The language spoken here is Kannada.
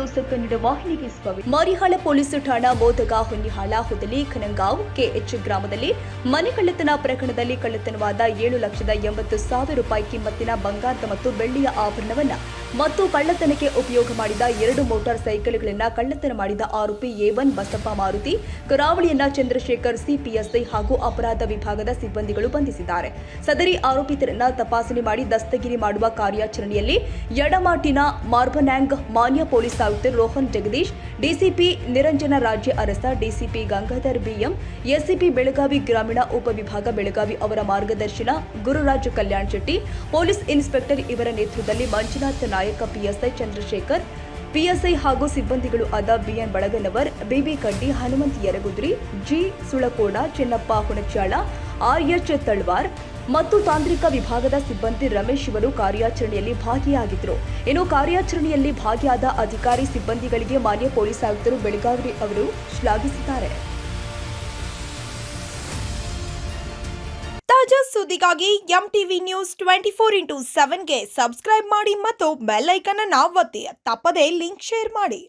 ನ್ಯೂಸ್ ಕನ್ನಡ ವಾಹಿನಿಗೆ ಸ್ವಾಗತ. ಮರಿಹಾಳ ಪೊಲೀಸ್ ಠಾಣಾ ಮೋದಗ ಹೊನ್ನಿಹಾಳ ಹುದಲಿ ಖನಂಗಾಂವ್ ಕೆಎಚ್ ಗ್ರಾಮದಲ್ಲಿ ಮನೆ ಕಳ್ಳತನ ಪ್ರಕರಣದಲ್ಲಿ ಕಳ್ಳತನವಾದ 7,80,000 ರೂಪಾಯಿ ಕಿಮ್ಮತ್ತಿನ ಬಂಗಾರದ ಮತ್ತು ಬೆಳ್ಳಿಯ ಆಭರಣವನ್ನ ಮತ್ತು ಕಳ್ಳತನಕ್ಕೆ ಉಪಯೋಗ ಮಾಡಿದ 2 ಮೋಟಾರ್ ಸೈಕಲ್ಗಳನ್ನು ಕಳ್ಳತನ ಮಾಡಿದ ಆರೋಪಿ A1 ಬಸಪ್ಪ ಮಾರುತಿ ಕರಾವಳಿಯನ್ನ ಚಂದ್ರಶೇಖರ್ ಸಿಪಿಎಸ್ಐ ಹಾಗೂ ಅಪರಾಧ ವಿಭಾಗದ ಸಿಬ್ಬಂದಿಗಳು ಬಂಧಿಸಿದ್ದಾರೆ. ಸದರಿ ಆರೋಪಿತರನ್ನ ತಪಾಸಣೆ ಮಾಡಿ ದಸ್ತಗಿರಿ ಮಾಡುವ ಕಾರ್ಯಾಚರಣೆಯಲ್ಲಿ ಯಡಮಾಟಿನ ಮಾರ್ಬನ್ಯಾಂಗ್ ಮಾನ್ಯ ಪೊಲೀಸ್ ಆಯುಕ್ತರು Rohan Jagadish, DCP Niranjana Raje Urs, DCP Gangadhar BM, ACP Belagavi ಗ್ರಾಮೀಣ ಉಪವಿಭಾಗ ಬೆಳಗಾವಿ ಅವರ ಮಾರ್ಗದರ್ಶನ ಗುರುರಾಜ್ ಕಲ್ಯಾಣ್ ಶೆಟ್ಟಿ, ಪೊಲೀಸ್ ಇನ್ಸ್ಪೆಕ್ಟರ್ ಇವರ ನೇತೃತ್ವದಲ್ಲಿ ಮಂಜುನಾಥ್ ನಾಯಕ, ಪಿಎಸ್ಐ ಚಂದ್ರಶೇಖರ್, ಪಿಎಸ್ಐ ಹಾಗೂ ಸಿಬ್ಬಂದಿಗಳು ಆದ ಬಿಎನ್ ಬಳಗನವರ್, ಬಿಬಿ ಕಡ್ಡಿ, ಹನುಮಂತ್ ಯರಗುದ್ರಿ, ಜಿ ಸುಳಕೋಣ, ಚೆನ್ನಪ್ಪ ಹುಣಚ್ಯಾಳ, ಆರ್ಎಚ್ ತಳ್ವಾರ್ ಮತ್ತು ತಾಂತ್ರಿಕ ವಿಭಾಗದ ಸಿಬ್ಬಂದಿ ರಮೇಶ್ ಇವರು ಕಾರ್ಯಾಚರಣೆಯಲ್ಲಿ ಭಾಗಿಯಾಗಿದ್ದರು. ಇನ್ನು ಕಾರ್ಯಾಚರಣೆಯಲ್ಲಿ ಭಾಗಿಯಾದ ಅಧಿಕಾರಿ ಸಿಬ್ಬಂದಿಗಳಿಗೆ ಮಾನ್ಯ ಪೊಲೀಸ್ ಆಯುಕ್ತರು ಬೆಳಗಾವಿ ಅವರು ಶ್ಲಾಘಿಸಿದ್ದಾರೆ. ತಾಜಾ ಸುದ್ದಿಗಾಗಿ ಎಂಟಿವಿ ನ್ಯೂಸ್ 24x7ಗೆ ಸಬ್ಸ್ಕ್ರೈಬ್ ಮಾಡಿ ಮತ್ತು ಬೆಲ್ ಐಕಾನ್ ಅನ್ನು ಒತ್ತಿ. ತಪ್ಪದೇ ಲಿಂಕ್ ಶೇರ್ ಮಾಡಿ.